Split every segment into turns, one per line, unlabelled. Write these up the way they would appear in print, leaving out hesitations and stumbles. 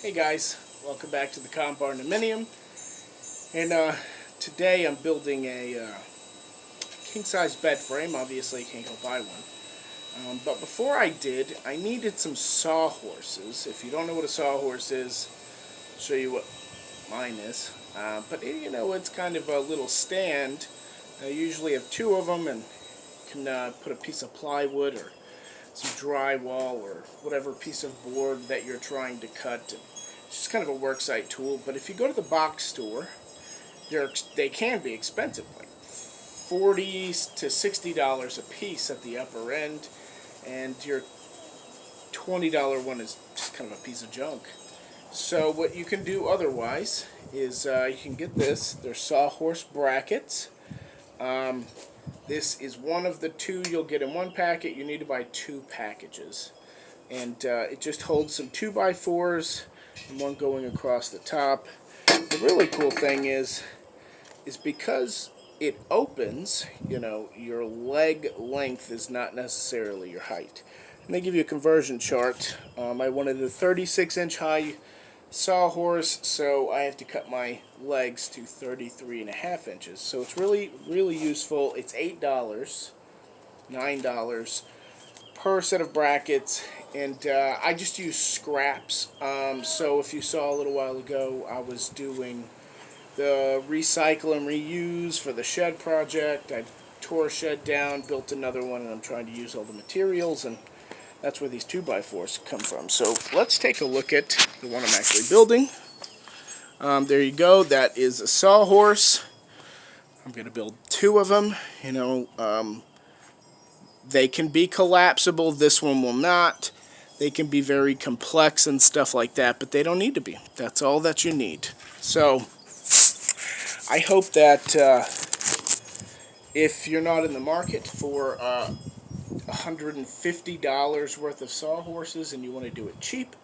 Hey guys, welcome back to the Cob Barndominium. And today I'm building a king-size bed frame. Obviously, you can't go buy one. But before I did, I needed some sawhorses. If you don't know what a sawhorse is, I'll show you what mine is. It's kind of a little stand. I usually have two of them, and you can put a piece of plywood or some drywall or whatever piece of board that you're trying to cut. It's just kind of a worksite tool. But if you go to the box store, they can be expensive, like $40 to $60 a piece at the upper end, and your $20 one is just kind of a piece of junk. So what you can do otherwise is you can get this. They're sawhorse brackets. This is one of the two you'll get in one packet. You need to buy two packages. And it just holds some 2x4s and one going across the top. The really cool thing is because it opens, your leg length is not necessarily your height. And they give you a conversion chart. I wanted a 36-inch high sawhorse, so I have to cut my legs to 33.5 inches. So it's really, really useful. It's $8, $9 per set of brackets, and I just use scraps. So if you saw a little while ago, I was doing the recycle and reuse for the shed project. I tore a shed down, built another one, and I'm trying to use all the materials, and that's where these 2x4s come from. So let's take a look at the one I'm actually building. There you go. That is a sawhorse. I'm going to build two of them. They can be collapsible. This one will not. They can be very complex and stuff like that, but they don't need to be. That's all that you need. So I hope that if you're not in the market for $150 worth of sawhorses and you want to do it cheap,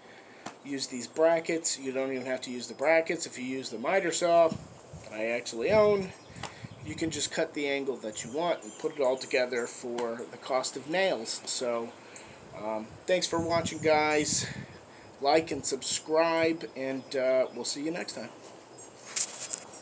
use these brackets. You don't even have to use the brackets. If you use the miter saw that I actually own, you can just cut the angle that you want and put it all together for the cost of nails. So thanks for watching, guys. Like and subscribe, and we'll see you next time.